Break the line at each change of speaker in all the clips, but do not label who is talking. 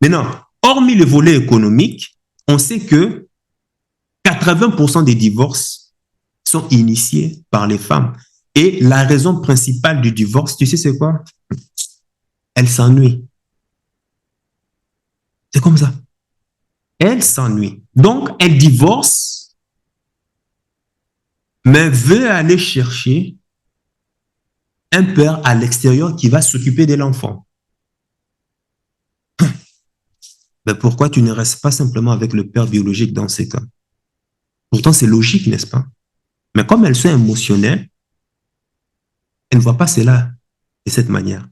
Maintenant, hormis le volet économique, on sait que 80% des divorces sont initiés par les femmes. Et la raison principale du divorce, tu sais c'est quoi? Elle s'ennuie. C'est comme ça. Elle s'ennuie. Donc, elle divorce, mais veut aller chercher un père à l'extérieur qui va s'occuper de l'enfant. Mais pourquoi tu ne restes pas simplement avec le père biologique dans ces cas? Pourtant, c'est logique, n'est-ce pas? Mais comme elles sont émotionnelles, elles ne voient pas cela de cette manière.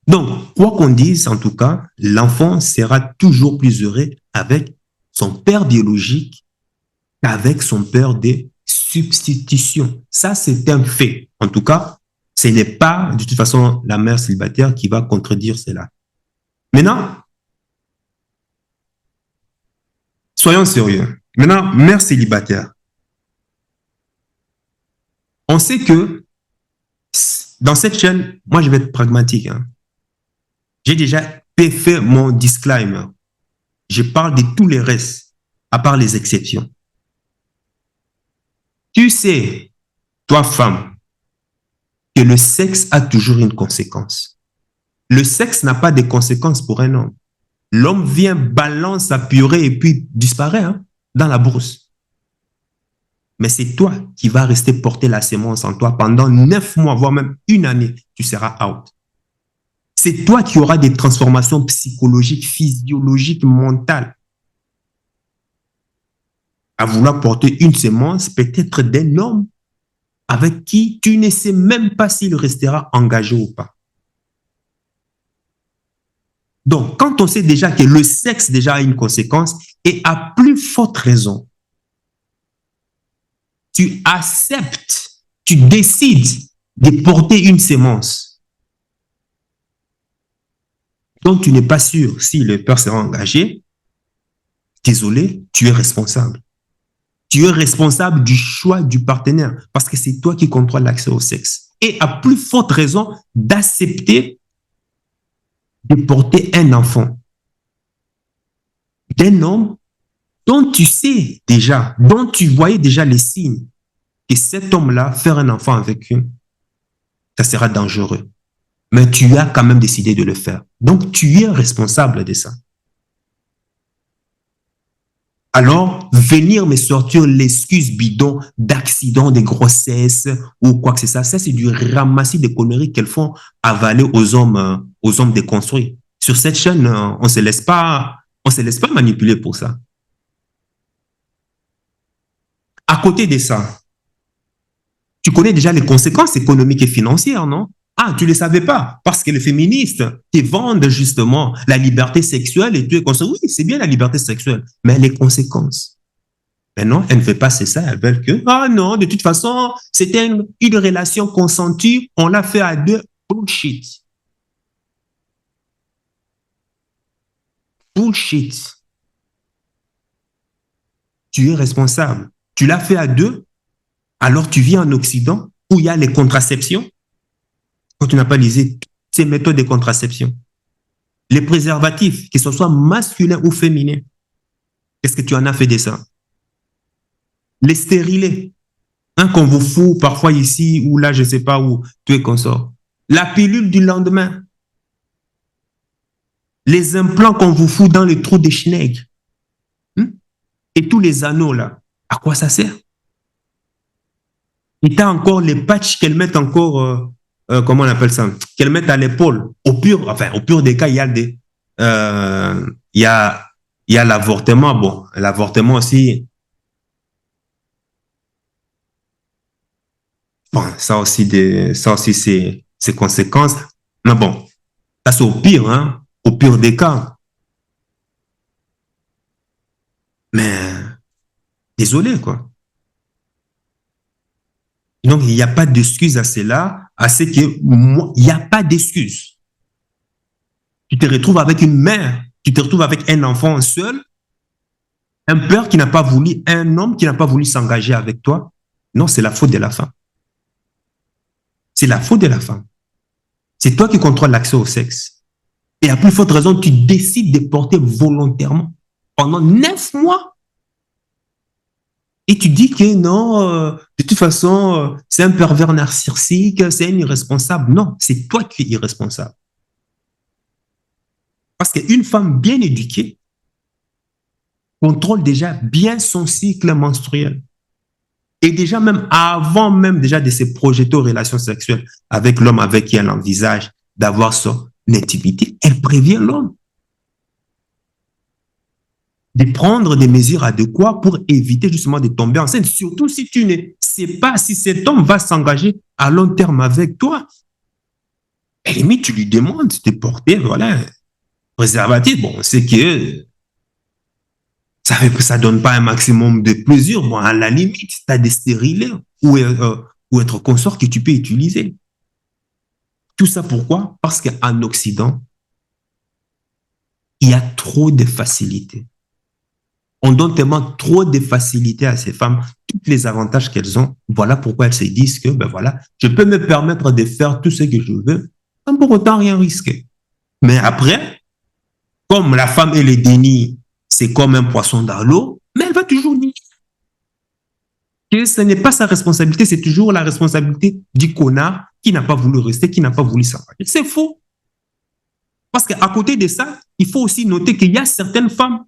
Donc, quoi qu'on dise, en tout cas, l'enfant sera toujours plus heureux avec son père biologique qu'avec son père de substitution. Ça, c'est un fait. En tout cas, ce n'est pas de toute façon la mère célibataire qui va contredire cela. Maintenant, soyons sérieux. Maintenant, mère célibataire. On sait que dans cette chaîne, moi, je vais être pragmatique. Hein. J'ai déjà fait mon disclaimer. Je parle de tous les restes, à part les exceptions. Tu sais, toi, femme, que le sexe a toujours une conséquence. Le sexe n'a pas de conséquences pour un homme. L'homme vient, balance sa purée et puis disparaît hein, dans la brousse. Mais c'est toi qui vas rester porter la sémence en toi pendant 9 mois, voire même une année. Tu seras out. C'est toi qui auras des transformations psychologiques, physiologiques, mentales. À vouloir porter une sémence peut-être d'un homme avec qui tu ne sais même pas s'il restera engagé ou pas. Donc, quand on sait déjà que le sexe déjà a une conséquence, et à plus forte raison, tu acceptes, tu décides de porter une sémence dont tu n'es pas sûr si le père sera engagé, désolé, tu es responsable. Tu es responsable du choix du partenaire parce que c'est toi qui contrôles l'accès au sexe. Et à plus forte raison d'accepter de porter un enfant d'un homme dont tu sais déjà, dont tu voyais déjà les signes que cet homme-là, faire un enfant avec lui, ça sera dangereux. Mais tu as quand même décidé de le faire. Donc, tu es responsable de ça. Alors, venir me sortir l'excuse bidon d'accident, de grossesse ou quoi que ce soit, ça c'est du ramassis de conneries qu'elles font avaler aux hommes déconstruits. Sur cette chaîne, on ne se laisse pas manipuler pour ça. À côté de ça, tu connais déjà les conséquences économiques et financières, non? Ah, tu ne le savais pas, parce que les féministes te vendent justement la liberté sexuelle et tu es conscient, oui, c'est bien la liberté sexuelle, mais les conséquences. Mais non, elles ne veulent pas ça, elles veulent que, ah non, de toute façon, c'était une relation consentie, on l'a fait à deux, bullshit. Bullshit. Tu es responsable. Tu l'as fait à deux, alors tu vis en Occident où il y a les contraceptions, quand tu n'as pas lisé ces méthodes de contraception. Les préservatifs, que ce soit masculin ou féminin, qu'est-ce que tu en as fait de ça? Les stérilés, un qu'on vous fout parfois ici ou là, je ne sais pas où, tu es consort. La pilule du lendemain, les implants qu'on vous fout dans les trous des chenègues, et tous les anneaux là, à quoi ça sert? Et tu as encore les patchs qu'elles mettent encore, comment on appelle ça, qu'elles mettent à l'épaule. Au pur des cas, il y a des, il y a l'avortement. Bon, l'avortement aussi, bon, ça aussi ses conséquences. Mais bon, ça c'est au pire, hein, au pire des cas. Mais désolé, quoi. Donc, il n'y a pas d'excuse à cela, à ce que moi, il n'y a pas d'excuse. Tu te retrouves avec une mère, tu te retrouves avec un enfant seul, un père qui n'a pas voulu, un homme qui n'a pas voulu s'engager avec toi. Non, c'est la faute de la femme. C'est la faute de la femme. C'est toi qui contrôles l'accès au sexe. Et à plus forte raison, tu décides de porter volontairement pendant 9 mois. Et tu dis que non, de toute façon, c'est un pervers narcissique, c'est un irresponsable. Non, c'est toi qui es irresponsable. Parce qu'une femme bien éduquée contrôle déjà bien son cycle menstruel. Et déjà même avant même déjà de se projeter aux relations sexuelles avec l'homme avec qui elle envisage d'avoir son intimité, elle prévient l'homme de prendre des mesures adéquates pour éviter justement de tomber enceinte, surtout si tu ne sais pas si cet homme va s'engager à long terme avec toi. Et limite, tu lui demandes de porter, voilà, préservatif. Bon, c'est que ça donne pas un maximum de plaisir. Bon, à la limite, tu as des stérilés ou être consort que tu peux utiliser. Tout ça pourquoi? Parce qu'en Occident, il y a trop de facilité. On donne tellement trop de facilité à ces femmes, tous les avantages qu'elles ont. Voilà pourquoi elles se disent que, ben voilà, je peux me permettre de faire tout ce que je veux, sans pour autant rien risquer. Mais après, comme la femme et le déni, c'est comme un poisson dans l'eau, mais elle va toujours nier que ce n'est pas sa responsabilité, c'est toujours la responsabilité du connard qui n'a pas voulu rester, qui n'a pas voulu s'engager. C'est faux. Parce qu'à côté de ça, il faut aussi noter qu'il y a certaines femmes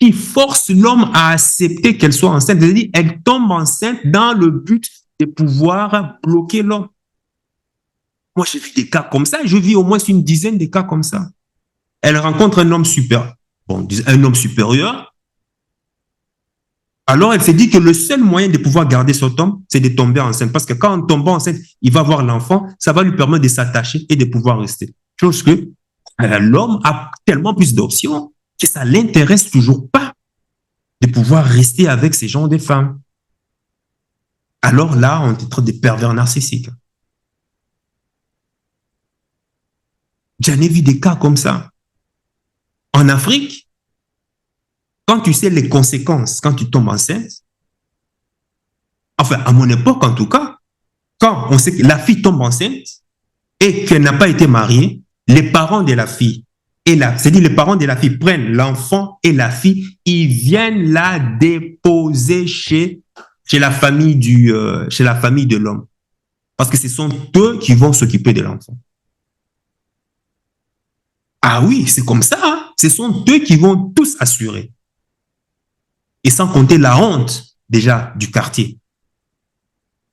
qui forcent l'homme à accepter qu'elle soit enceinte. C'est-à-dire, elle tombe enceinte dans le but de pouvoir bloquer l'homme. Moi, j'ai vu des cas comme ça. Je vis au moins une dizaine de cas comme ça. Elle rencontre un homme supérieur. Bon, un homme supérieur. Alors, elle s'est dit que le seul moyen de pouvoir garder cet homme, c'est de tomber enceinte. Parce que quand on tombe enceinte, il va avoir l'enfant, ça va lui permettre de s'attacher et de pouvoir rester. Chose que l'homme a tellement plus d'options que ça ne l'intéresse toujours pas de pouvoir rester avec ces gens de femmes. Alors là, on est trop des pervers narcissiques. J'en ai vu des cas comme ça. En Afrique, quand tu sais les conséquences, quand tu tombes enceinte, enfin, à mon époque en tout cas, quand on sait que la fille tombe enceinte et qu'elle n'a pas été mariée, les parents de la fille, c'est-à-dire les parents de la fille prennent l'enfant et la fille, ils viennent la déposer chez la famille chez la famille de l'homme. Parce que ce sont eux qui vont s'occuper de l'enfant. Ah oui, c'est comme ça. Hein? Ce sont eux qui vont tous assurer. Et sans compter la honte, déjà, du quartier.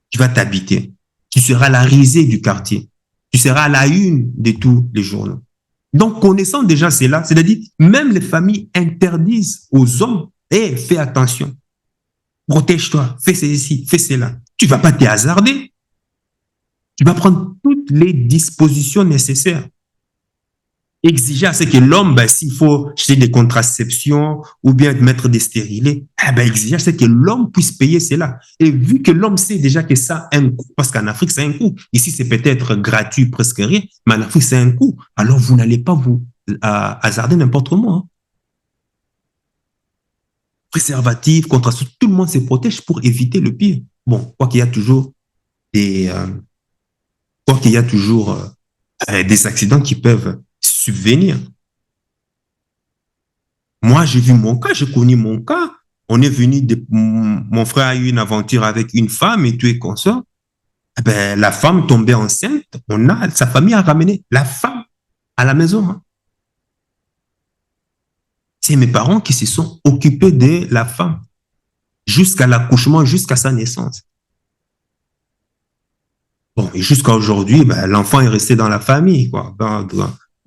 Tu vas t'habiter. Tu seras la risée du quartier. Tu seras à la une de tous les journaux. Donc, connaissant déjà cela, c'est-à-dire, même les familles interdisent aux hommes, hey, fais attention, protège-toi, fais ceci, fais cela. Tu ne vas pas te hasarder. Tu vas prendre toutes les dispositions nécessaires. Exiger à ce que l'homme, ben, s'il faut jeter des contraceptions ou bien mettre des stérilés, ben, exiger à ce que l'homme puisse payer cela. Et vu que l'homme sait déjà que ça a un coût, parce qu'en Afrique, c'est un coût. Ici, c'est peut-être gratuit, presque rien, mais en Afrique, c'est un coût. Alors, vous n'allez pas vous hasarder n'importe comment. Hein. Préservatif, contraception, tout le monde se protège pour éviter le pire. Bon, quoi qu'il y a toujours des, quoi qu'il y a toujours des accidents qui peuvent subvenir. Moi, j'ai vu mon cas, j'ai connu mon cas. On est venu, mon frère a eu une aventure avec une femme et tout et consort. Eh ben, la femme tombait enceinte, sa famille a ramené la femme à la maison. Hein. C'est mes parents qui se sont occupés de la femme jusqu'à l'accouchement, jusqu'à sa naissance. Bon, et jusqu'à aujourd'hui, ben, l'enfant est resté dans la famille, quoi.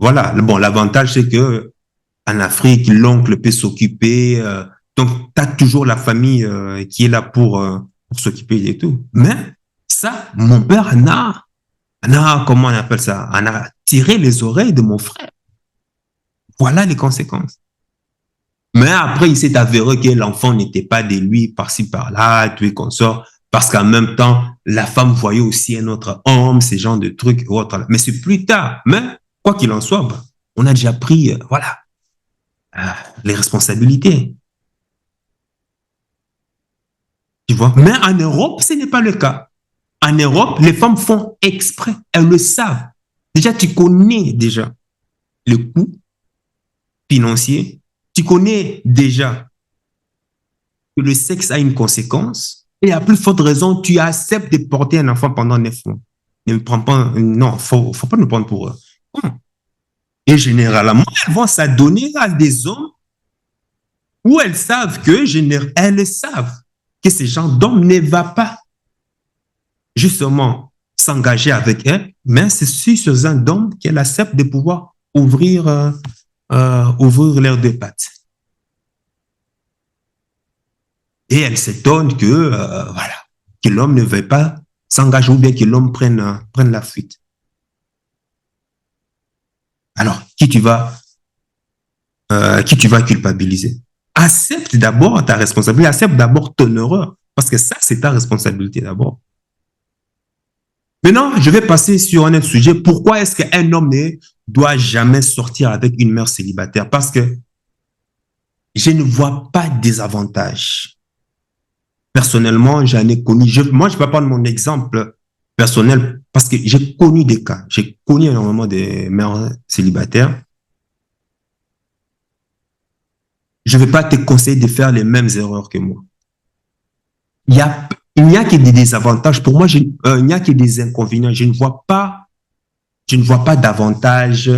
Voilà. Bon, l'avantage, c'est que en Afrique, l'oncle peut s'occuper. Donc, tu as toujours la famille qui est là pour s'occuper de tout. Mais ça, mon père comment on appelle ça? En a tiré les oreilles de mon frère. Voilà les conséquences. Mais après, il s'est avéré que l'enfant n'était pas de lui, par-ci, par-là, tout et consort. Parce qu'en même temps, la femme voyait aussi un autre homme, ces genres de trucs et autres. Mais c'est plus tard. Mais, quoi qu'il en soit, ben, on a déjà pris, voilà, les responsabilités. Tu vois? Mais en Europe, ce n'est pas le cas. En Europe, les femmes font exprès. Elles le savent. Déjà, tu connais déjà. le coût financier. Tu connais déjà que le sexe a une conséquence. Et à plus forte raison, tu acceptes de porter un enfant pendant 9 mois. Ne me prends pas, non, faut pas nous prendre pour eux. Et généralement, elles vont s'adonner à des hommes où elles savent que ce genre d'homme ne va pas justement s'engager avec elles, mais c'est sur ce genre d'homme qu'elle accepte de pouvoir ouvrir leurs deux pattes. Et elle s'étonne voilà, que l'homme ne veuille pas s'engager ou bien que l'homme prenne la fuite. Alors, qui tu vas culpabiliser? Accepte d'abord ta responsabilité, accepte d'abord ton erreur, parce que ça, c'est ta responsabilité d'abord. Maintenant, je vais passer sur un autre sujet. Pourquoi est-ce qu'un homme ne doit jamais sortir avec une mère célibataire? Parce que je ne vois pas des avantages. Personnellement, j'en ai connu. Moi, je ne peux pas prendre mon exemple personnel parce que j'ai connu des cas. J'ai connu énormément de mères célibataires. Je ne vais pas te conseiller de faire les mêmes erreurs que moi. Il n'y a que des désavantages. Pour moi, il n'y a que des inconvénients. Je ne vois pas d'avantage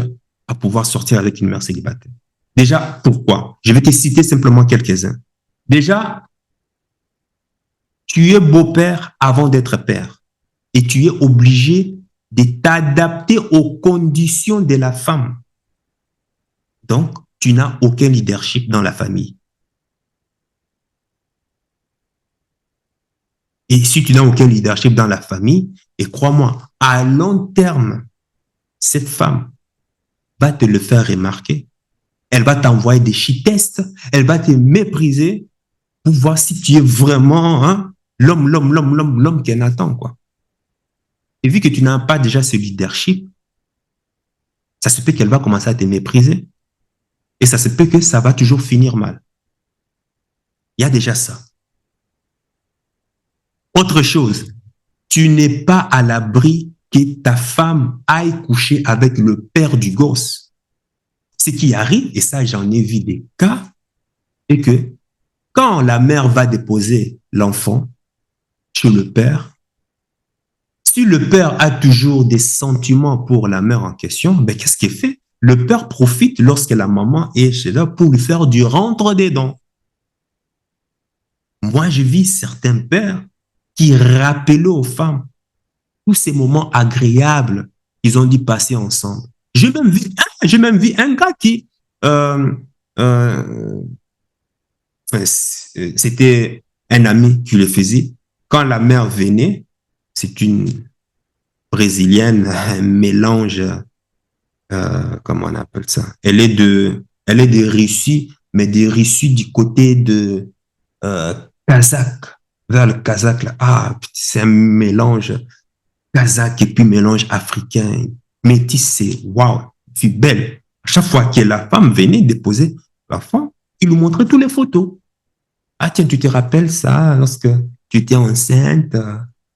à pouvoir sortir avec une mère célibataire. Déjà, pourquoi? Je vais te citer simplement quelques-uns. Déjà, tu es beau-père avant d'être père et tu es obligé de t'adapter aux conditions de la femme. Donc, tu n'as aucun leadership dans la famille. Et si tu n'as aucun leadership dans la famille, et crois-moi, à long terme, cette femme va te le faire remarquer. Elle va t'envoyer des shit-tests, elle va te mépriser pour voir si tu es vraiment l'homme qu'elle attend, quoi. Et vu que tu n'as pas déjà ce leadership, ça se peut qu'elle va commencer à te mépriser. Et ça se peut que ça va toujours finir mal. Il y a déjà ça. Autre chose, tu n'es pas à l'abri que ta femme aille coucher avec le père du gosse. Ce qui arrive, et ça j'en ai vu des cas, est que quand la mère va déposer l'enfant chez le père, si le père a toujours des sentiments pour la mère en question, ben qu'est-ce qu'il fait? Le père profite lorsque la maman est chez là pour lui faire du rentre-dedans. Moi, je vis certains pères qui rappelaient aux femmes tous ces moments agréables qu'ils ont dû passer ensemble. J'ai même vu un gars qui, c'était un ami qui le faisait. Quand la mère venait, c'est une brésilienne, un mélange, comment on appelle ça? Elle est de Russie, mais de Russie du côté de Kazakh, vers le Kazakh là. Ah, c'est un mélange Kazakh et puis mélange africain. Métis, c'est waouh, c'est belle. À chaque fois que la femme venait déposer l'enfant, il lui montrait toutes les photos. Ah tiens, tu te rappelles ça lorsque tu étais enceinte,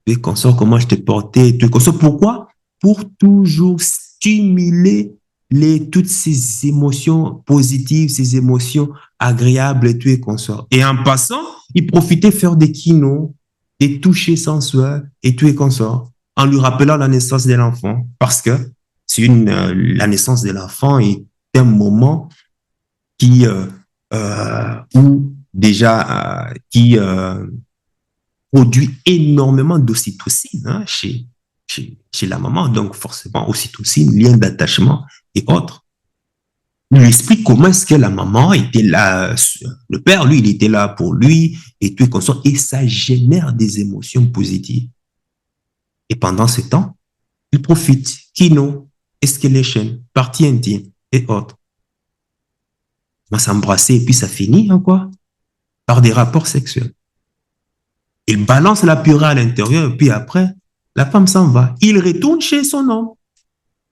et consort, comment je te portais, tout consort. Pourquoi? Pour toujours stimuler toutes ces émotions positives, ces émotions agréables et tout et consort. Et en passant, il profitait faire des kinos, des touchés sensuels et tout et consort, en lui rappelant la naissance de l'enfant. Parce que la naissance de l'enfant est un moment qui, où déjà, qui produit énormément d'ocytocine chez la maman. Donc, forcément, ocytocine, lien d'attachement et autres. Il lui explique comment est-ce que la maman était là, le père, lui, il était là pour lui et tout et consort. Et ça génère des émotions positives. Et pendant ce temps, il profite. Kino, escalation, partie intime et autres. On va s'embrasser et puis ça finit, hein, quoi, par des rapports sexuels. Il balance la purée à l'intérieur et puis après, la femme s'en va. Il retourne chez son homme,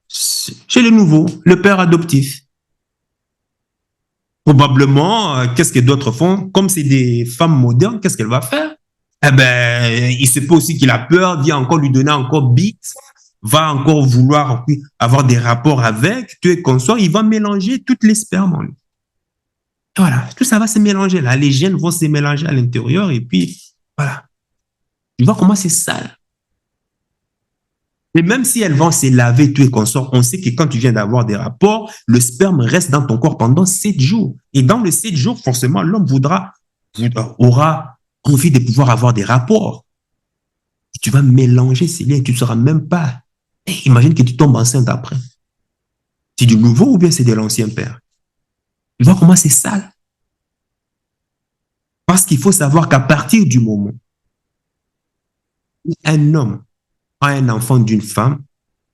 chez le nouveau, le père adoptif. Probablement, qu'est-ce que d'autres font? Comme c'est des femmes modernes, qu'est-ce qu'elle va faire? Eh ben, il se peut aussi qu'il a peur, vient encore lui donner encore bite. va encore vouloir avoir des rapports avec, tu es consort, il va mélanger toutes les spermes en lui. Voilà, tout ça va se mélanger là. Les gènes vont se mélanger à l'intérieur et puis, voilà. Tu vois comment c'est sale. Et même si elles vont se laver, tout et consort, on sait que quand tu viens d'avoir des rapports, le sperme reste dans ton corps pendant 7 jours. Et dans les 7 jours, forcément, l'homme aura envie de pouvoir avoir des rapports. Et tu vas mélanger ces liens, tu ne sauras même pas. Et imagine que tu tombes enceinte après. C'est du nouveau ou bien c'est de l'ancien père? Tu vois comment c'est sale. Parce qu'il faut savoir qu'à partir du moment où un homme a un enfant d'une femme,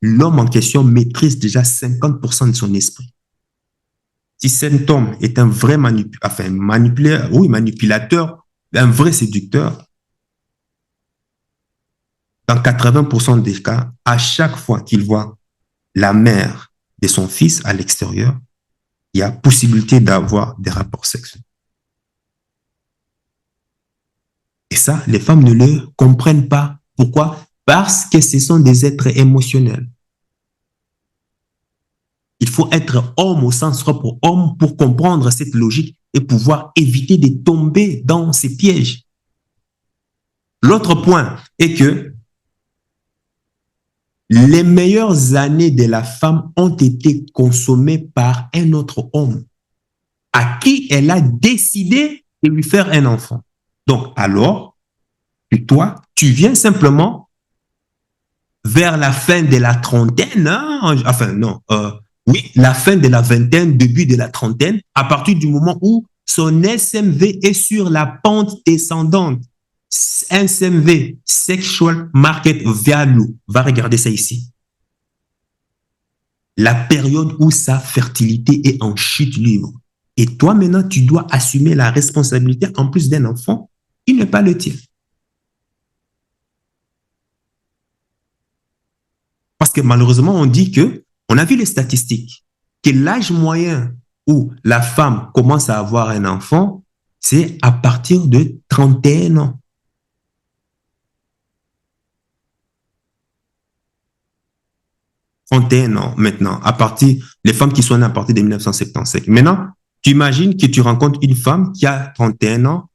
l'homme en question maîtrise déjà 50% de son esprit. Si cet homme est un vrai manipulateur, un vrai séducteur, dans 80% des cas, à chaque fois qu'il voit la mère de son fils à l'extérieur, il y a possibilité d'avoir des rapports sexuels. Et ça, les femmes ne le comprennent pas. Pourquoi? Parce que ce sont des êtres émotionnels. Il faut être homme au sens propre homme pour comprendre cette logique et pouvoir éviter de tomber dans ces pièges. L'autre point est que les meilleures années de la femme ont été consommées par un autre homme à qui elle a décidé de lui faire un enfant. Donc, alors, toi, tu viens simplement vers la fin de la trentaine, hein, enfin non, oui, la fin de la vingtaine, début de la trentaine, à partir du moment où son SMV est sur la pente descendante. SMV, Sexual Market Value, va regarder ça ici. La période où sa fertilité est en chute libre. Et toi, maintenant, tu dois assumer la responsabilité, en plus d'un enfant, qui n'est pas le tien. Parce que malheureusement, on dit que, on a vu les statistiques, que l'âge moyen où la femme commence à avoir un enfant, c'est à partir de 31 ans. ans maintenant, les femmes qui sont nées à partir de 1975. Maintenant, tu imagines que tu rencontres une femme qui a 31 ans.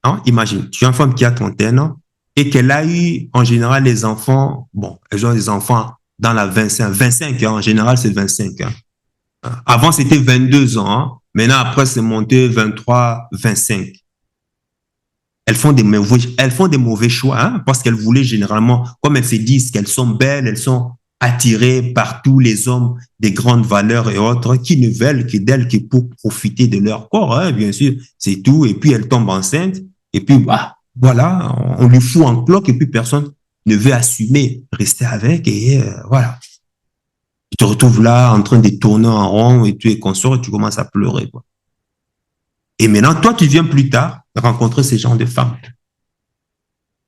Hein? Imagine, tu as une femme qui a 31 ans et qu'elle a eu, en général, les enfants, bon, elles ont des enfants dans la 25 ans, en général, c'est 25 ans. Avant, c'était 22 ans. Hein? Maintenant, après, c'est monté 23, 25. Elles font des mauvais choix hein, parce qu'elles voulaient généralement, comme elles se disent qu'elles sont belles, elles sont attirées par tous les hommes des grandes valeurs et autres qui ne veulent que d'elles que pour profiter de leur corps, hein, bien sûr, c'est tout. Et puis elles tombent enceintes et puis bah, voilà, on lui fout en cloque et puis personne ne veut assumer rester avec et voilà. Tu te retrouves là en train de tourner en rond et tu es consort et tu commences à pleurer, quoi. Et maintenant, toi, tu viens plus tard rencontrer ces genres de femmes.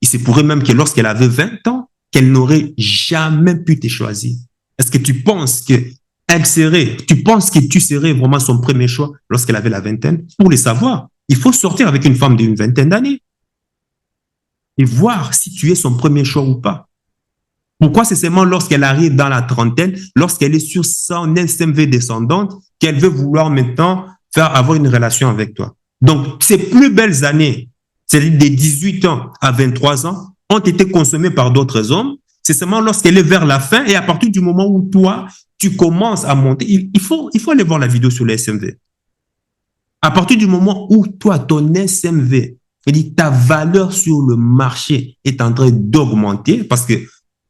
Il se pourrait même que lorsqu'elle avait 20 ans, qu'elle n'aurait jamais pu te choisir. Est-ce que tu penses que tu serais vraiment son premier choix lorsqu'elle avait la vingtaine? Pour le savoir, il faut sortir avec une femme d'une vingtaine d'années et voir si tu es son premier choix ou pas. Pourquoi c'est seulement lorsqu'elle arrive dans la trentaine, lorsqu'elle est sur son SMV descendante, qu'elle veut vouloir maintenant avoir une relation avec toi? Donc, ces plus belles années, c'est-à-dire des 18 ans à 23 ans, ont été consommées par d'autres hommes. C'est seulement lorsqu'elle est vers la fin et à partir du moment où toi, tu commences à monter, il faut aller voir la vidéo sur le SMV. À partir du moment où toi, ton SMV, c'est-à-dire ta valeur sur le marché est en train d'augmenter parce que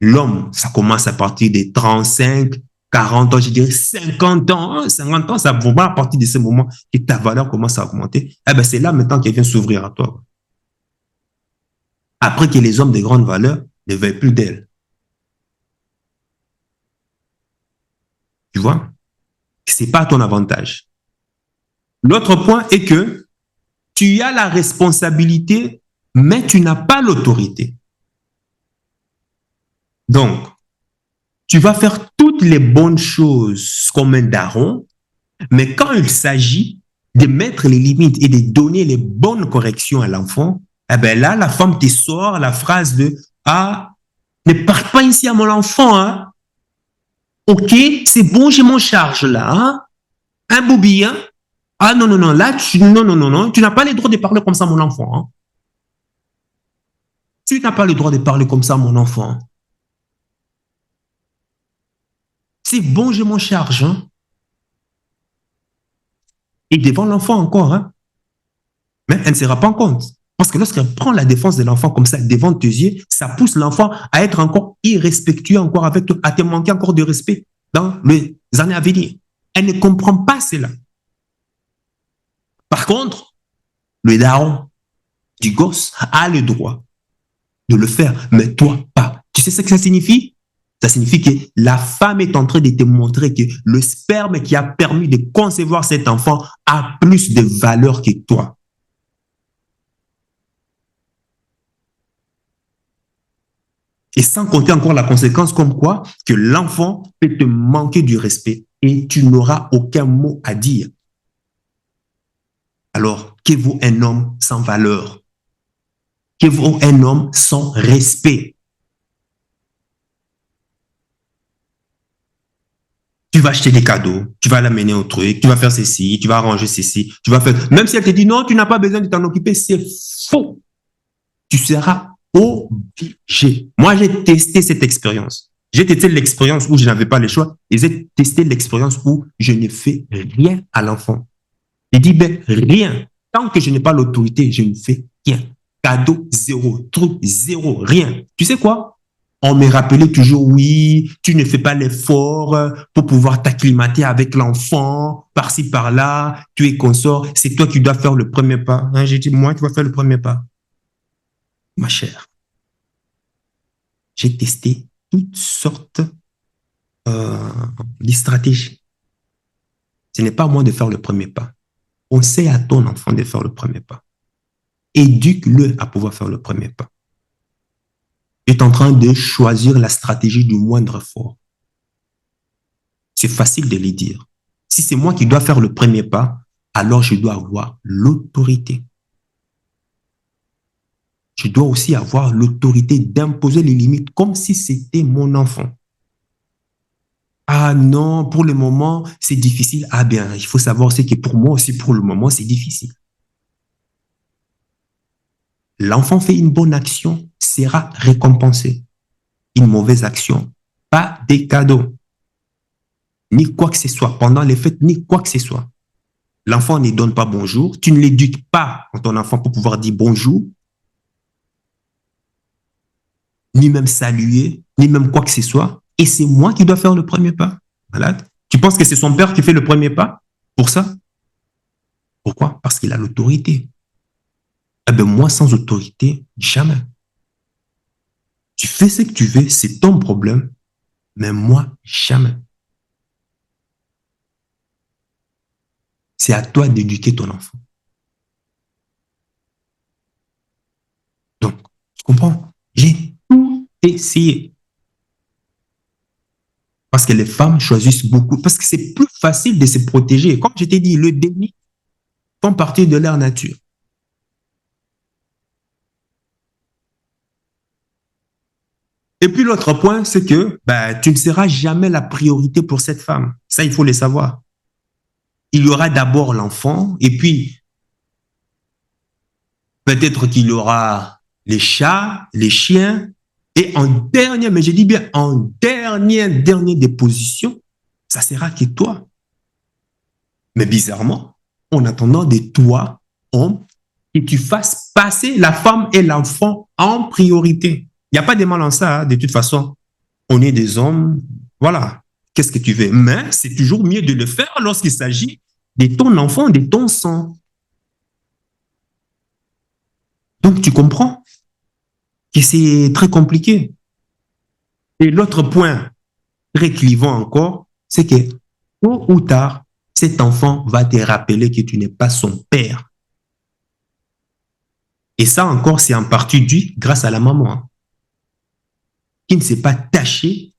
l'homme, ça commence à partir des 35, 40 ans, je dirais 50 ans. Hein, 50 ans, ça va à partir de ce moment que ta valeur commence à augmenter. Eh ben, c'est là maintenant qu'elle vient s'ouvrir à toi. Après que les hommes de grande valeur ne veulent plus d'elle. Tu vois? C'est pas à ton avantage. L'autre point est que tu as la responsabilité, mais tu n'as pas l'autorité. Donc, tu vas faire toutes les bonnes choses comme un daron, mais quand il s'agit de mettre les limites et de donner les bonnes corrections à l'enfant, eh bien là, la femme te sort la phrase de « Ah, Ne parle pas ici à mon enfant, hein. Ok, c'est bon, j'ai mon charge là, hein. Un boubi, hein. Ah non, non, non, là, non, non, non, non, tu n'as pas le droit de parler comme ça à mon enfant, hein. Tu n'as pas le droit de parler comme ça à mon enfant. C'est bon, j'ai mon charge, hein. Et devant l'enfant encore, hein. Mais elle ne se rend pas compte. Parce que lorsqu'elle prend la défense de l'enfant comme ça devant tes yeux, ça pousse l'enfant à être encore irrespectueux encore avec toi, à te manquer encore de respect dans les années à venir. Elle ne comprend pas cela. Par contre, le daron du gosse a le droit de le faire, mais toi pas. Tu sais ce que ça signifie? Ça signifie que la femme est en train de te montrer que le sperme qui a permis de concevoir cet enfant a plus de valeur que toi. Et sans compter encore la conséquence comme quoi que l'enfant peut te manquer du respect et tu n'auras aucun mot à dire. Alors, que vaut un homme sans valeur? Que vaut un homme sans respect? Tu vas acheter des cadeaux, tu vas l'amener au truc, tu vas faire ceci, tu vas arranger ceci, tu vas faire... Même si elle te dit non, tu n'as pas besoin de t'en occuper, c'est faux. Tu seras obligé. Moi, j'ai testé cette expérience. J'ai testé l'expérience où je n'avais pas le choix et j'ai testé l'expérience où je ne fais rien à l'enfant. Il dit, ben, rien. Tant que je n'ai pas l'autorité, je ne fais rien. Cadeau, zéro. Truc, zéro. Rien. Tu sais quoi? On me rappelait toujours, oui, tu ne fais pas l'effort pour pouvoir t'acclimater avec l'enfant, par-ci, par-là, tu es consort, c'est toi qui dois faire le premier pas. Hein, j'ai dit, moi, tu vas faire le premier pas. Ma chère, j'ai testé toutes sortes euh, de stratégies. Ce n'est pas à moi de faire le premier pas. Conseille à ton enfant de faire le premier pas. Éduque-le à pouvoir faire le premier pas. Tu es en train de choisir la stratégie du moindre effort. C'est facile de le dire. Si c'est moi qui dois faire le premier pas, alors je dois avoir l'autorité. Je dois aussi avoir l'autorité d'imposer les limites comme si c'était mon enfant. Ah non, pour le moment, c'est difficile. Ah bien, il faut savoir ce que pour moi aussi, pour le moment, c'est difficile. L'enfant fait une bonne action, sera récompensé. Une mauvaise action, pas des cadeaux, ni quoi que ce soit, pendant les fêtes, ni quoi que ce soit. L'enfant ne donne pas bonjour, tu ne l'éduques pas à ton enfant pour pouvoir dire bonjour, ni même saluer, ni même quoi que ce soit. Et c'est moi qui dois faire le premier pas. Malade. Tu penses que c'est son père qui fait le premier pas pour ça? Pourquoi? Parce qu'il a l'autorité. Eh bien, moi, sans autorité, jamais. Tu fais ce que tu veux, c'est ton problème, mais moi, jamais. C'est à toi d'éduquer ton enfant. Donc, tu comprends? J'ai tout essayé. Parce que les femmes choisissent beaucoup, parce que c'est plus facile de se protéger. Comme je t'ai dit, le déni font partie de leur nature. Et puis l'autre point, c'est que bah, tu ne seras jamais la priorité pour cette femme. Ça, il faut le savoir. Il y aura d'abord l'enfant, et puis peut-être qu'il y aura les chats, les chiens, et en dernière, mais je dis bien en dernière déposition, ça sera que toi. Mais bizarrement, en attendant de toi, homme, que tu fasses passer la femme et l'enfant en priorité. Il n'y a pas de mal en ça, hein. De toute façon, on est des hommes, voilà, qu'est-ce que tu veux? Mais c'est toujours mieux de le faire lorsqu'il s'agit de ton enfant, de ton sang. Donc, tu comprends que c'est très compliqué. Et l'autre point très clivant encore, c'est que tôt ou tard, cet enfant va te rappeler que tu n'es pas son père. Et ça encore, c'est en partie dû grâce à la maman, hein, qui ne s'est pas tâchée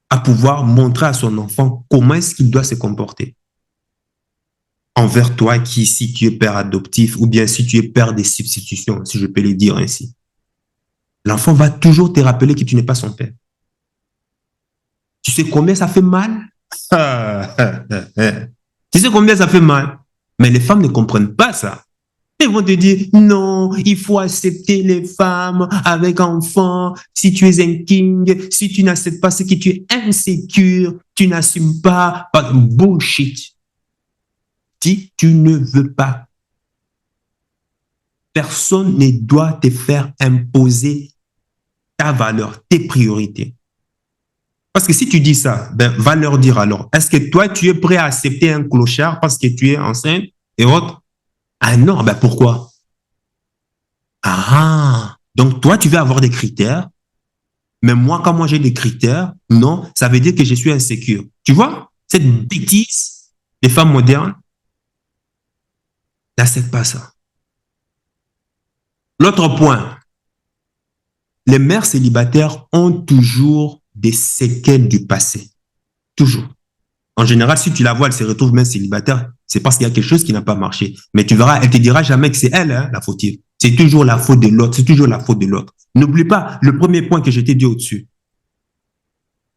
à pouvoir montrer à son enfant comment est-ce qu'il doit se comporter envers toi qui, si tu es père adoptif ou bien si tu es père de substitution, si je peux le dire ainsi. l'enfant va toujours te rappeler que tu n'es pas son père. Tu sais combien ça fait mal? Tu sais combien ça fait mal? Mais les femmes ne comprennent pas ça. Ils vont te dire, non, il faut accepter les femmes avec enfants. Si tu es un king, si tu n'acceptes pas ce que tu es insécure, tu n'assumes pas. Pas de bullshit. Si tu ne veux pas, personne ne doit te faire imposer ta valeur, tes priorités. Parce que si tu dis ça, ben, va leur dire alors, est-ce que toi, tu es prêt à accepter un clochard parce que tu es enceinte et autres? Ah non, ben pourquoi? Ah, donc toi, tu veux avoir des critères, mais moi, quand moi j'ai des critères, non, ça veut dire que je suis insécure. Tu vois, cette bêtise des femmes modernes n'acceptent pas ça. L'autre point, les mères célibataires ont toujours des séquelles du passé. Toujours. En général, si tu la vois, elle se retrouve même célibataire, c'est parce qu'il y a quelque chose qui n'a pas marché. Mais tu verras, elle te dira jamais que c'est elle, hein, la fautive. C'est toujours la faute de l'autre, c'est toujours la faute de l'autre. N'oublie pas le premier point que je t'ai dit au-dessus.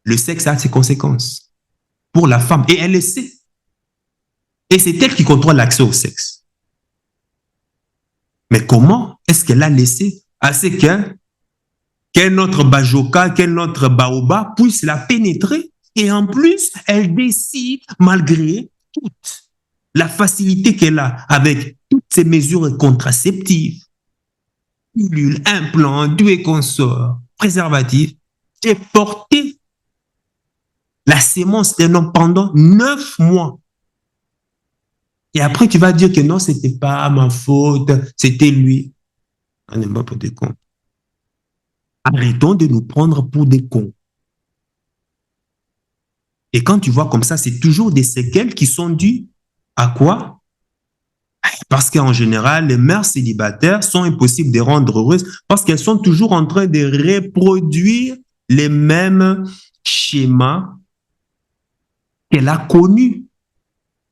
Le sexe a ses conséquences pour la femme et elle le sait. Et c'est elle qui contrôle l'accès au sexe. Mais comment est-ce qu'elle a laissé assez qu'un autre bajoka, qu'un autre baoba puisse la pénétrer? Et en plus, elle décide, malgré toute la facilité qu'elle a avec toutes ces mesures contraceptives, pilules, implants, duets consorts, préservatifs, de porter la sémence d'un homme pendant 9 mois. Et après, tu vas dire que non, c'était pas ma faute, c'était lui. On n'est pas pour des cons. Arrêtons de nous prendre pour des cons. Et quand tu vois comme ça, c'est toujours des séquelles qui sont dues à quoi? Parce qu'en général, les mères célibataires sont impossibles de rendre heureuses parce qu'elles sont toujours en train de reproduire les mêmes schémas qu'elle a connus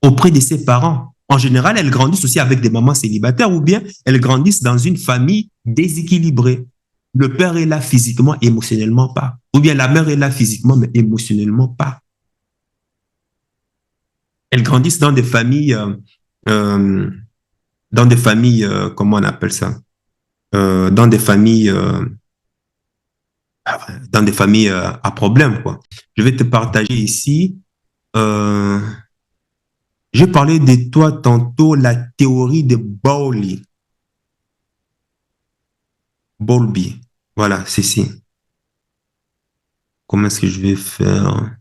auprès de ses parents. En général, elles grandissent aussi avec des mamans célibataires ou bien elles grandissent dans une famille déséquilibrée. Le père est là physiquement, émotionnellement pas. Ou bien la mère est là physiquement, mais émotionnellement pas. Elles grandissent euh, comment on appelle ça? Dans des familles, à problème, quoi. Je vais te partager ici. Euh, j'ai parlé de toi tantôt, la théorie de Bowlby. Bowlby. Voilà, c'est ici. Comment est-ce que je vais faire?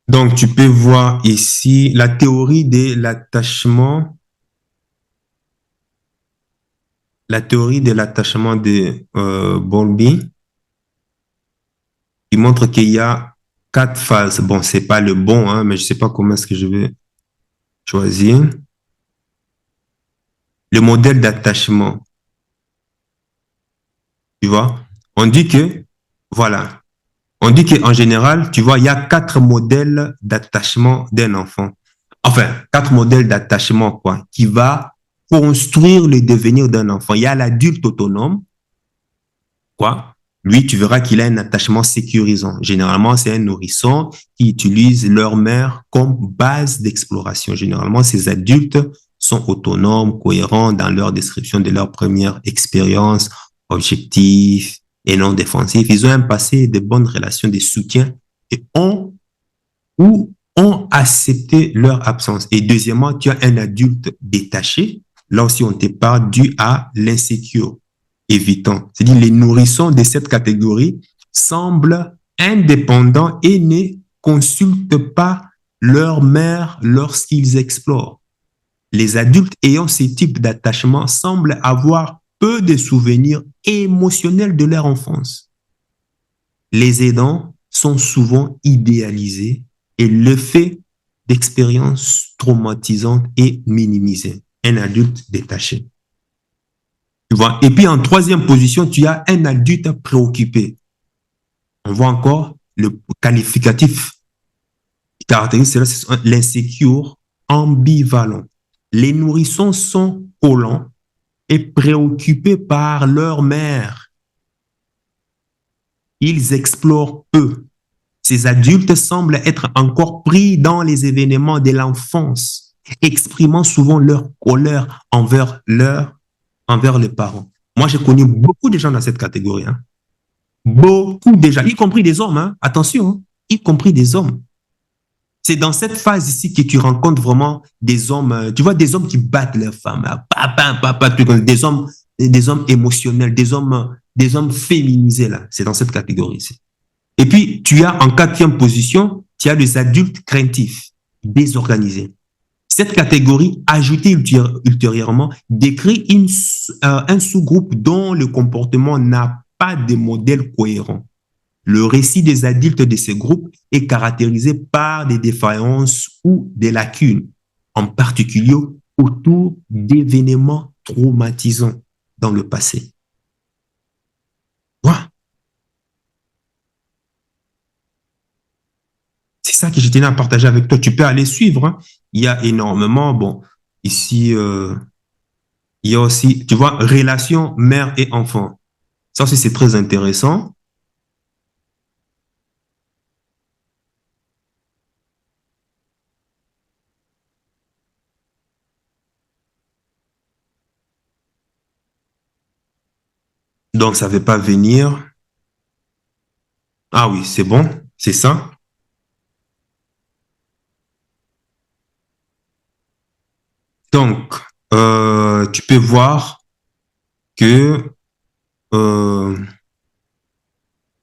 Donc, tu peux voir ici la théorie de l'attachement. La théorie de l'attachement de Bowlby, qui montre qu'il y a 4 phases. Bon, c'est pas le bon, hein, mais je sais pas comment est-ce que je vais choisir. Le modèle d'attachement. Tu vois? On dit que, voilà, on dit qu'en général, tu vois, il y a 4 modèles d'attachement d'un enfant. Enfin, 4 modèles d'attachement, quoi, qui va construire le devenir d'un enfant. Il y a l'adulte autonome, quoi. Lui, tu verras qu'il a un attachement sécurisant. Généralement, c'est un nourrisson qui utilise leur mère comme base d'exploration. Généralement, ces adultes sont autonomes, cohérents dans leur description de leur première expérience, objectifs et non défensifs. Ils ont un passé de bonnes relations de soutien et ont accepté leur absence. Et deuxièmement, tu as un adulte détaché. Là aussi, on te parle dû à l'insécure évitant. C'est-à-dire les nourrissons de cette catégorie semblent indépendants et ne consultent pas leur mère lorsqu'ils explorent. Les adultes ayant ce type d'attachement semblent avoir peu de souvenirs émotionnels de leur enfance. Les aidants sont souvent idéalisés et le fait d'expériences traumatisantes est minimisé. Un adulte détaché. Tu vois? Et puis en troisième position, tu as un adulte préoccupé. On voit encore le qualificatif caractérise cela, c'est l'insécure ambivalent. Les nourrissons sont collants et préoccupés par leur mère. Ils explorent eux. Ces adultes semblent être encore pris dans les événements de l'enfance, exprimant souvent leur colère envers les parents. Moi, j'ai connu beaucoup de gens dans cette catégorie. Hein. Beaucoup de gens, y compris des hommes. Hein. Attention, hein, y compris des hommes. C'est dans cette phase ici que tu rencontres vraiment des hommes, tu vois, des hommes qui battent leurs femmes, papa, des hommes émotionnels, des hommes féminisés, là. C'est dans cette catégorie ici. Et puis, tu as en quatrième position, tu as les adultes craintifs, désorganisés. Cette catégorie, ajoutée ultérieurement, décrit un sous-groupe dont le comportement n'a pas de modèle cohérent. Le récit des adultes de ces groupes est caractérisé par des défaillances ou des lacunes, en particulier autour d'événements traumatisants dans le passé. Voilà. C'est ça que je tenais à partager avec toi. Tu peux aller suivre. Hein. Il y a énormément, bon, ici, il y a aussi, tu vois, relation mère et enfant. Ça aussi, c'est très intéressant. Donc, ça ne veut pas venir. Ah oui, c'est bon, c'est ça. Donc, tu peux voir que, euh,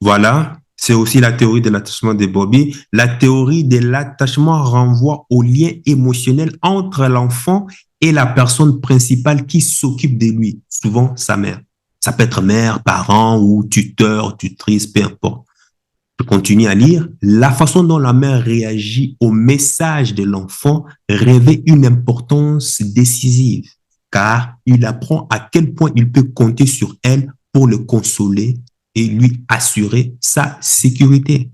voilà, c'est aussi la théorie de l'attachement de Bobby. La théorie de l'attachement renvoie au lien émotionnel entre l'enfant et la personne principale qui s'occupe de lui, souvent sa mère. Ça peut être mère, parent ou tuteur, tutrice, peu importe. Je continue à lire. La façon dont la mère réagit au message de l'enfant revêt une importance décisive, car il apprend à quel point il peut compter sur elle pour le consoler et lui assurer sa sécurité.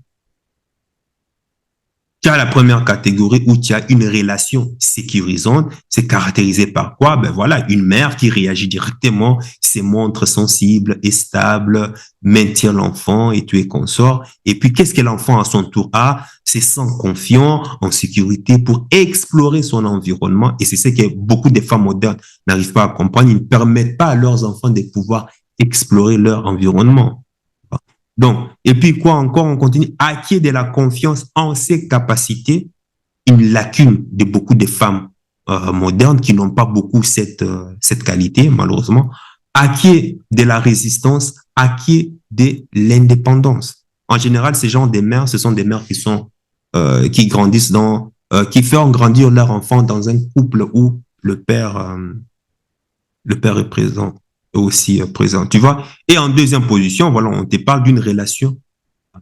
Tu as la première catégorie où tu as une relation sécurisante. C'est caractérisé par quoi? Ben voilà, une mère qui réagit directement, se montre sensible et stable, maintient l'enfant et tout et consort. Et puis, qu'est-ce que l'enfant à son tour a? Se sent confiant, en sécurité pour explorer son environnement. Et c'est ce que beaucoup de femmes modernes n'arrivent pas à comprendre. Ils ne permettent pas à leurs enfants de pouvoir explorer leur environnement. Donc, et puis quoi encore, on continue, acquiert de la confiance en ses capacités, une lacune de beaucoup de femmes modernes qui n'ont pas beaucoup cette qualité, malheureusement, acquiert de la résistance, acquiert de l'indépendance. En général, ces gens des mères, ce sont des mères qui grandissent qui font grandir leur enfant dans un couple où le père est présent, aussi présent, tu vois. Et en deuxième position, voilà, on te parle d'une relation,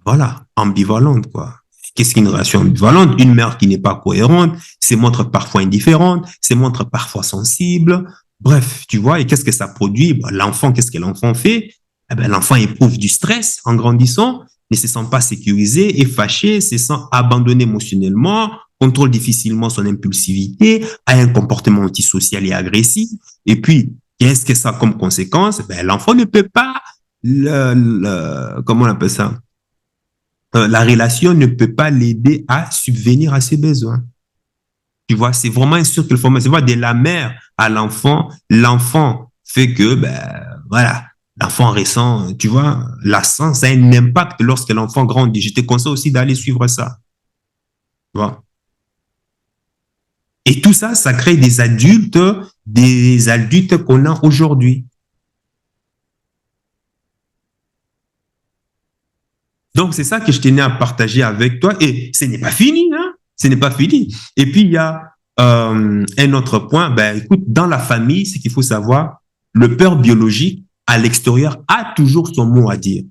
voilà, ambivalente, quoi. Qu'est-ce qu'une relation ambivalente? Une mère qui n'est pas cohérente, se montre parfois indifférente, se montre parfois sensible. Bref, tu vois, et qu'est-ce que ça produit? Ben, l'enfant, qu'est-ce que l'enfant fait? Eh ben, l'enfant éprouve du stress en grandissant, ne se sent pas sécurisé, est fâché, se sent abandonné émotionnellement, contrôle difficilement son impulsivité, a un comportement antisocial et agressif. Et puis, qu'est-ce que ça a comme conséquence? Ben, l'enfant ne peut pas, comment on appelle ça? La relation ne peut pas l'aider à subvenir à ses besoins. Tu vois, c'est vraiment un cercle formel. C'est de la mère à l'enfant. L'enfant fait que, ben, voilà, l'enfant ressent, tu vois, la sens, ça a un impact lorsque l'enfant grandit. Je te conseille aussi d'aller suivre ça. Tu vois. Et tout ça, ça crée des adultes qu'on a aujourd'hui. Donc, c'est ça que je tenais à partager avec toi. Et ce n'est pas fini, hein? Ce n'est pas fini. Et puis, il y a un autre point. Ben, écoute, dans la famille, ce qu'il faut savoir, le père biologique, à l'extérieur, a toujours son mot à dire.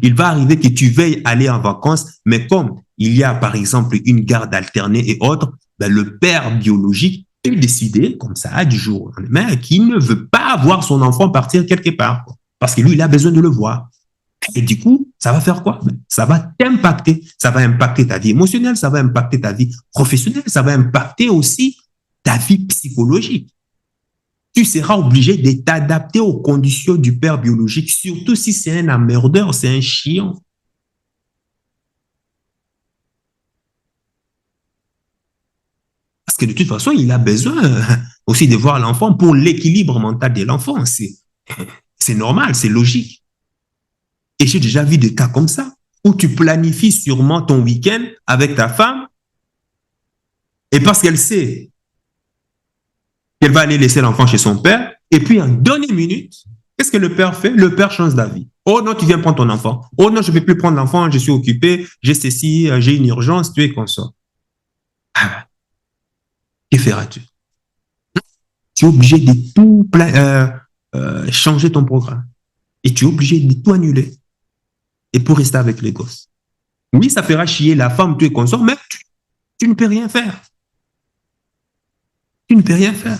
Il va arriver que tu veuilles aller en vacances, mais comme il y a, par exemple, une garde alternée et autres, ben, le père biologique peut décider, comme ça, du jour au lendemain, qu'il ne veut pas voir son enfant partir quelque part. Parce que lui, il a besoin de le voir. Et du coup, ça va faire quoi? Ça va t'impacter. Ça va impacter ta vie émotionnelle, ça va impacter ta vie professionnelle, ça va impacter aussi ta vie psychologique. Tu seras obligé de t'adapter aux conditions du père biologique, surtout si c'est un emmerdeur, c'est un chiant. Parce que de toute façon, il a besoin aussi de voir l'enfant pour l'équilibre mental de l'enfant. C'est normal, c'est logique. Et j'ai déjà vu des cas comme ça, où tu planifies sûrement ton week-end avec ta femme, et parce qu'elle sait qu'elle va aller laisser l'enfant chez son père, et puis en 2 minutes, qu'est-ce que le père fait? Le père change d'avis. Oh non, tu viens prendre ton enfant. Oh non, je ne peux plus prendre l'enfant, je suis occupé, j'ai ceci, j'ai une urgence, tu es consort. Ah, que feras-tu? Tu es obligé de tout changer ton programme. Et tu es obligé de tout annuler. Et pour rester avec les gosses. Oui, ça fera chier la femme, tu es consort, mais tu ne peux rien faire. Tu ne peux rien faire.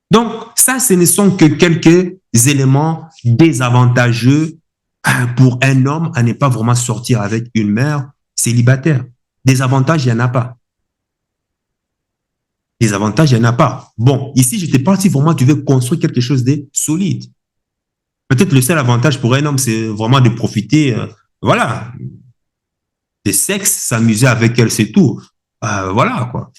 Donc, ça, ce ne sont que quelques éléments désavantageux pour un homme à ne pas vraiment sortir avec une mère célibataire. Des avantages, il n'y en a pas. Des avantages, il n'y en a pas. Bon, ici, je te parle si vraiment tu veux construire quelque chose de solide. Peut-être le seul avantage pour un homme, c'est vraiment de profiter, voilà, de sexe, s'amuser avec elle, c'est tout. Voilà, quoi.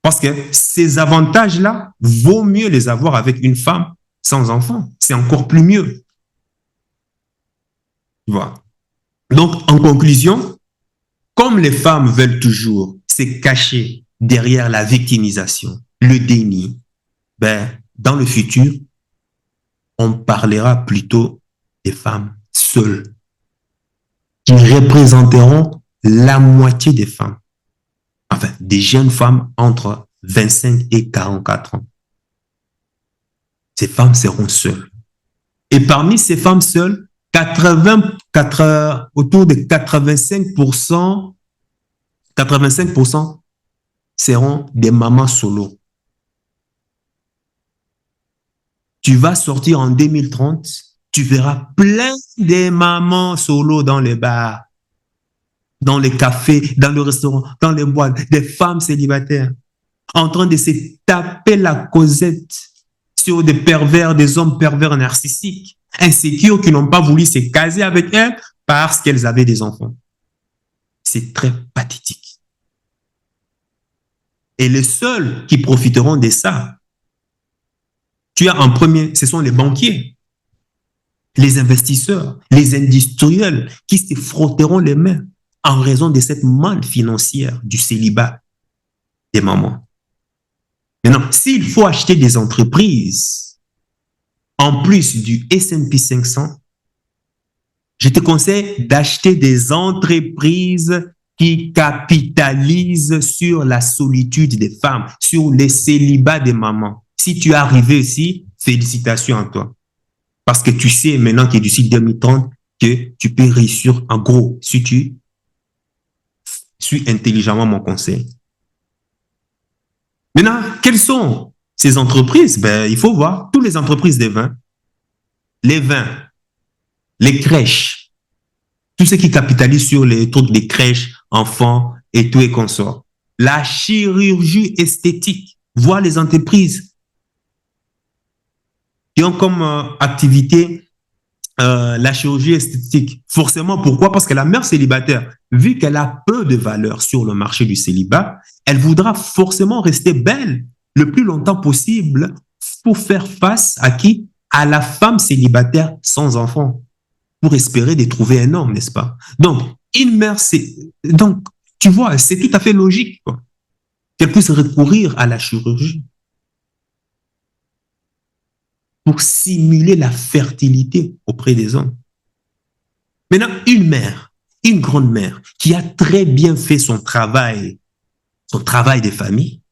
Parce que ces avantages-là, vaut mieux les avoir avec une femme sans enfant. C'est encore plus mieux. Voilà. Donc, en conclusion, comme les femmes veulent toujours se cacher derrière la victimisation, le déni, ben, dans le futur, on parlera plutôt des femmes seules qui représenteront la moitié des femmes. Enfin, des jeunes femmes entre 25 et 44 ans. Ces femmes seront seules. Et parmi ces femmes seules, autour de 85% seront des mamans solo. Tu vas sortir en 2030, tu verras plein de mamans solo dans les bars, dans les cafés, dans les restaurants, dans les boîtes, des femmes célibataires, en train de se taper la causette sur des pervers, des hommes pervers narcissiques, insécures qui n'ont pas voulu se caser avec elles parce qu'elles avaient des enfants. C'est très pathétique. Et les seuls qui profiteront de ça, tu as en premier, ce sont les banquiers, les investisseurs, les industriels qui se frotteront les mains en raison de cette manne financière du célibat des mamans. Maintenant, s'il faut acheter des entreprises en plus du S&P 500, je te conseille d'acheter des entreprises qui capitalisent sur la solitude des femmes, sur les célibats des mamans. Si tu es arrivé ici, félicitations à toi. Parce que tu sais maintenant que d'ici 2030, que tu peux réussir en gros si tu suis intelligemment mon conseil. Maintenant, quelles sont ces entreprises? Ben, il faut voir toutes les entreprises des vins, les crèches, tout ce qui capitalise sur les trucs des crèches, enfants et tout et consorts. La chirurgie esthétique, voir les entreprises qui ont comme activité la chirurgie esthétique. Forcément, pourquoi? Parce que la mère célibataire, vu qu'elle a peu de valeur sur le marché du célibat, elle voudra forcément rester belle le plus longtemps possible pour faire face à qui? À la femme célibataire sans enfant, pour espérer de trouver un homme, n'est-ce pas? Donc, une mère, donc, tu vois, c'est tout à fait logique qu'elle puisse recourir à la chirurgie pour simuler la fertilité auprès des hommes. Maintenant, une mère, une grande mère, qui a très bien fait son travail de famille,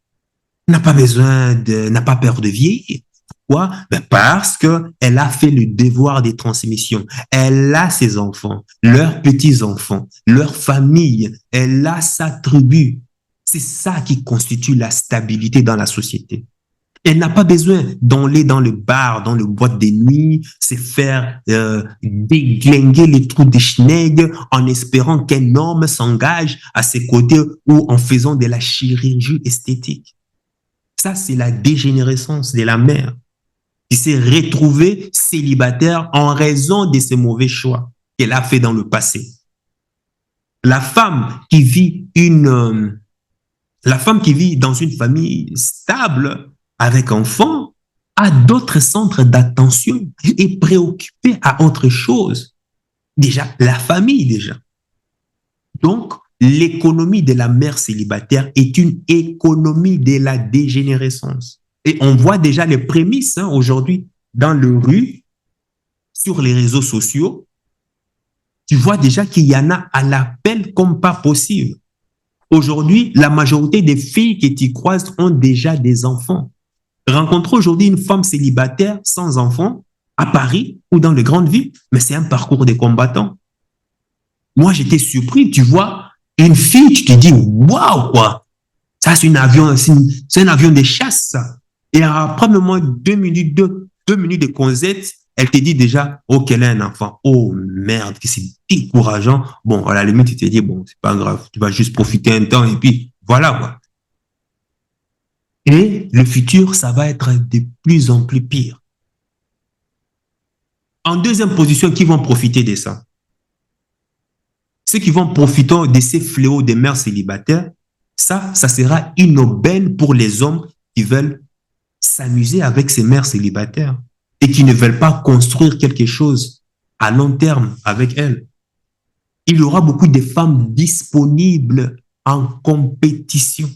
n'a pas peur de vieillir. Pourquoi? Ben parce qu'elle a fait le devoir des transmissions. Elle a ses enfants, leurs petits-enfants, leur famille. Elle a sa tribu. C'est ça qui constitue la stabilité dans la société. Elle n'a pas besoin d'aller dans le bar, dans le boîte de nuit, se faire déglinguer les trous de schneeg en espérant qu'un homme s'engage à ses côtés ou en faisant de la chirurgie esthétique. Ça, c'est la dégénérescence de la mère qui s'est retrouvée célibataire en raison de ses mauvais choix qu'elle a fait dans le passé. La femme qui vit dans une famille stable avec enfants a d'autres centres d'attention et est préoccupée à autre chose. Déjà, la famille, déjà. Donc, l'économie de la mère célibataire est une économie de la dégénérescence. Et on voit déjà les prémices aujourd'hui dans le rue, sur les réseaux sociaux. Tu vois déjà qu'il y en a à l'appel comme pas possible. Aujourd'hui, la majorité des filles que tu croises ont déjà des enfants. Rencontrer aujourd'hui une femme célibataire sans enfants à Paris ou dans les grandes villes, mais c'est un parcours des combattants. Moi, j'étais surpris, tu vois, une fille, tu te dis, waouh, quoi. Ça, c'est un avion de chasse, ça. Et après, moment, deux minutes de causette, elle te dit déjà, oh, qu'elle a un enfant. Oh, merde, que c'est décourageant. Bon, à la limite, tu te dis, bon, c'est pas grave, tu vas juste profiter un temps et puis voilà, quoi. Et le futur, ça va être de plus en plus pire. En deuxième position, qui vont profiter de ça? Ceux qui vont profiter de ces fléaux des mères célibataires, ça sera une aubaine pour les hommes qui veulent s'amuser avec ces mères célibataires et qui ne veulent pas construire quelque chose à long terme avec elles. Il y aura beaucoup de femmes disponibles en compétition.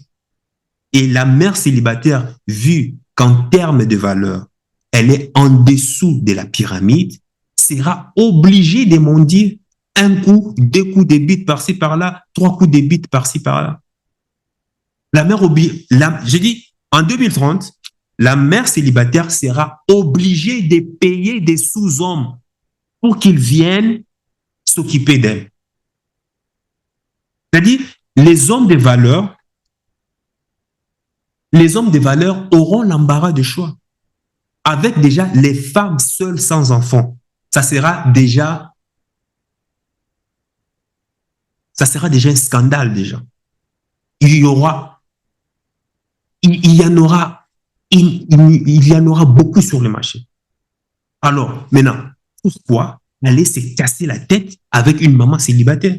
Et la mère célibataire, vu qu'en termes de valeur, elle est en dessous de la pyramide, sera obligée de mendier un coup, deux coups de bite par-ci par-là, trois coups de bite par-ci par-là. J'ai dit, en 2030, la mère célibataire sera obligée de payer des sous-hommes pour qu'ils viennent s'occuper d'elle. C'est-à-dire, les hommes de valeur auront l'embarras de choix. Avec déjà les femmes seules sans enfants, ça sera déjà un scandale déjà. Il y en aura beaucoup sur le marché. Alors, maintenant, pourquoi aller se casser la tête avec une maman célibataire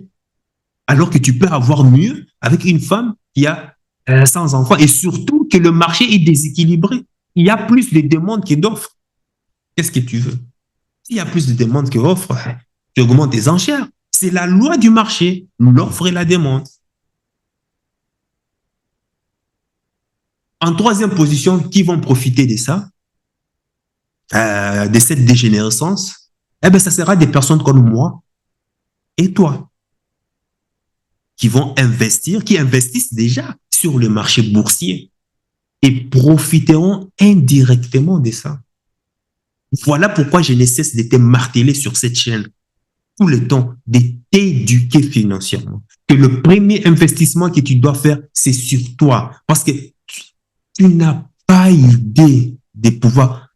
alors que tu peux avoir mieux avec une femme qui a sans enfants et surtout que le marché est déséquilibré. Il y a plus de demandes que d'offres. Qu'est-ce que tu veux? S'il y a plus de demandes que d'offres, tu augmentes tes enchères. C'est la loi du marché, l'offre et la demande. En troisième position, qui vont profiter de ça, de cette dégénérescence? Eh bien, ça sera des personnes comme moi et toi qui vont investir, qui investissent déjà sur le marché boursier et profiteront indirectement de ça. Voilà pourquoi je ne cesse de te marteler sur cette chaîne tout le temps, de t'éduquer financièrement. Que le premier investissement que tu dois faire, c'est sur toi. Parce que tu n'as pas idée de pouvoir.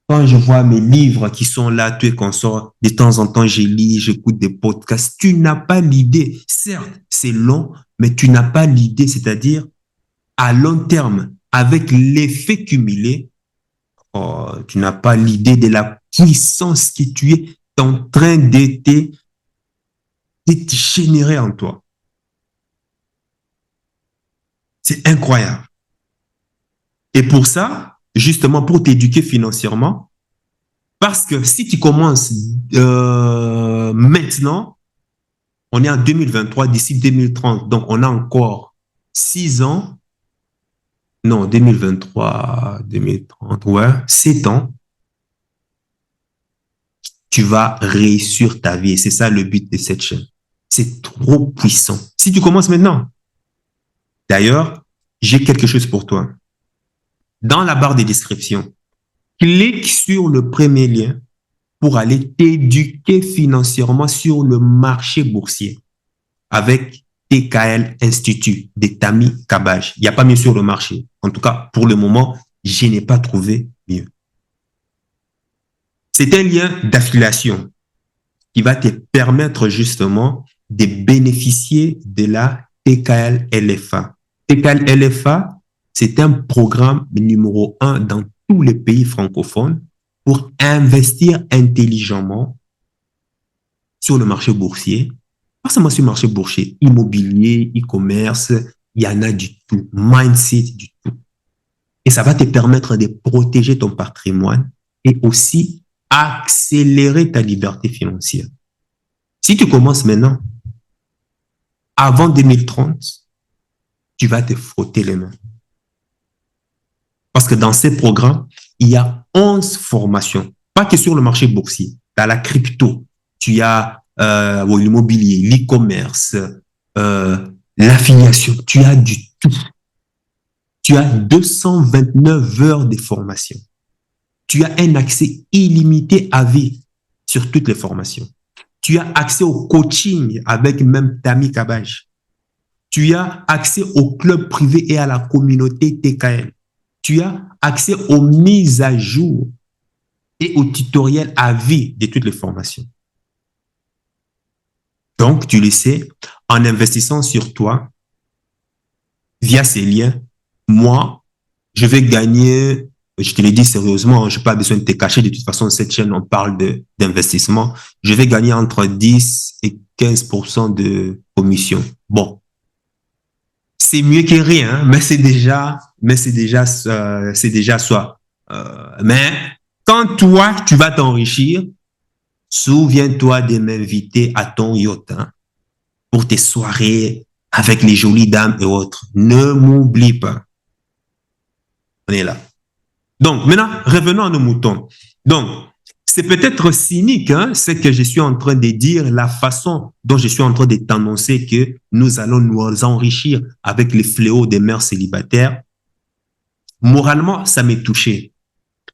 Quand je vois mes livres qui sont là, tu es consort, de temps en temps, je lis, j'écoute des podcasts. Tu n'as pas l'idée. Certes, c'est long, mais tu n'as pas l'idée, c'est-à-dire à long terme, avec l'effet cumulé, tu n'as pas l'idée de la puissance que tu es en train de te générer en toi. C'est incroyable. Et pour ça, justement, pour t'éduquer financièrement, parce que si tu commences maintenant, on est en 2023, d'ici 2030, donc on a encore 6 ans, non, 2023, 2030, ouais, 7 ans, tu vas réussir ta vie. Et c'est ça le but de cette chaîne. C'est trop puissant. Si tu commences maintenant, d'ailleurs, j'ai quelque chose pour toi. Dans la barre de description, clique sur le premier lien pour aller t'éduquer financièrement sur le marché boursier avec TKL Institut de Tami Kabaj. Il n'y a pas mieux sur le marché. En tout cas, pour le moment, Je n'ai pas trouvé mieux. C'est un lien d'affiliation qui va te permettre justement de bénéficier de la TKL-LFA. TKL-LFA, c'est un programme numéro 1 dans tous les pays francophones pour investir intelligemment sur le marché boursier. Pas seulement sur le marché boursier, immobilier, e-commerce, il y en a du tout, mindset du tout. Et ça va te permettre de protéger ton patrimoine et aussi accélérer ta liberté financière. Si tu commences maintenant, avant 2030, tu vas te frotter les mains. Parce que dans ces programmes, il y a 11 formations, pas que sur le marché boursier. Dans la crypto, tu as l'immobilier, l'e-commerce, l'affiliation, tu as du tout. Tu as 229 heures de formation. Tu as un accès illimité à vie sur toutes les formations. Tu as accès au coaching avec même Tami Kabaj. Tu as accès au club privé et à la communauté TKL. Tu as accès aux mises à jour et aux tutoriels à vie de toutes les formations. Donc, tu le sais, en investissant sur toi, via ces liens, moi, je vais gagner, je te l'ai dit sérieusement, je n'ai pas besoin de te cacher, de toute façon, cette chaîne, on parle d'investissement, je vais gagner entre 10 et 15% de commission. Bon, c'est mieux que rien, mais c'est déjà soit. Mais quand toi, tu vas t'enrichir, souviens-toi de m'inviter à ton yacht pour tes soirées avec les jolies dames et autres. Ne m'oublie pas. On est là. Donc, maintenant, revenons à nos moutons. Donc, c'est peut-être cynique, hein, ce que je suis en train de dire, la façon dont je suis en train de t'annoncer que nous allons nous enrichir avec les fléaux des mères célibataires. Moralement, ça m'est touché.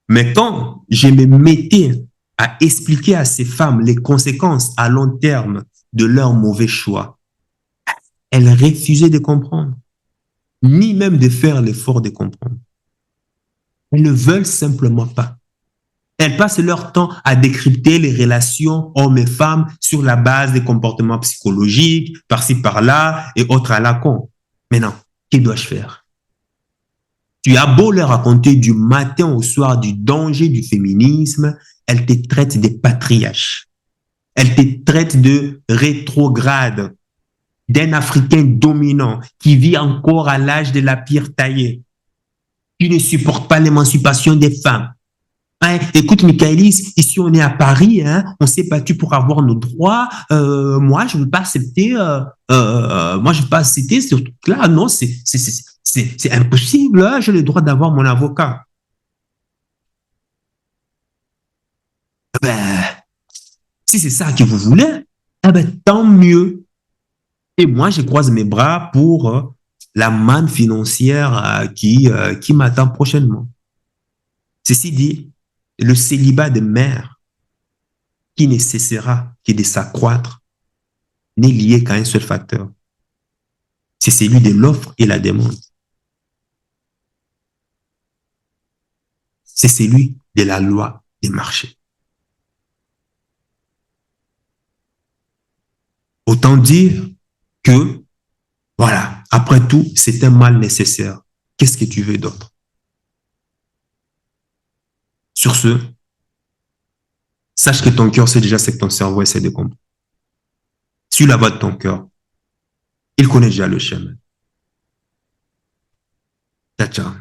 Mais quand je me mettais à expliquer à ces femmes les conséquences à long terme de leur mauvais choix, elles refusaient de comprendre, ni même de faire l'effort de comprendre. Elles ne veulent simplement pas. Elles passent leur temps à décrypter les relations hommes et femmes sur la base des comportements psychologiques, par-ci, par-là, et autres à la con. Maintenant, que dois-je faire? Tu as beau leur raconter du matin au soir du danger du féminisme, elles te traitent de patriarche. Elles te traitent de rétrograde, d'un Africain dominant qui vit encore à l'âge de la pierre taillée, qui ne supporte pas l'émancipation des femmes. Hein, écoute, Michaelis, ici on est à Paris, hein, on s'est battu pour avoir nos droits. Moi, je ne veux pas accepter. Moi, je ne veux pas accepter ce truc-là. Non, c'est impossible. Hein, j'ai le droit d'avoir mon avocat. Ben, si c'est ça que vous voulez, eh ben, tant mieux. Et moi, je croise mes bras pour la manne financière qui m'attend prochainement. Ceci dit, le célibat de mère qui ne cessera que de s'accroître n'est lié qu'à un seul facteur. C'est celui de l'offre et la demande. C'est celui de la loi des marchés. Autant dire que, voilà, après tout, c'est un mal nécessaire. Qu'est-ce que tu veux d'autre? Sur ce, sache que ton cœur sait déjà ce que ton cerveau essaie de comprendre. Suis la voix de ton cœur. Il connaît déjà le chemin. Ciao, ciao.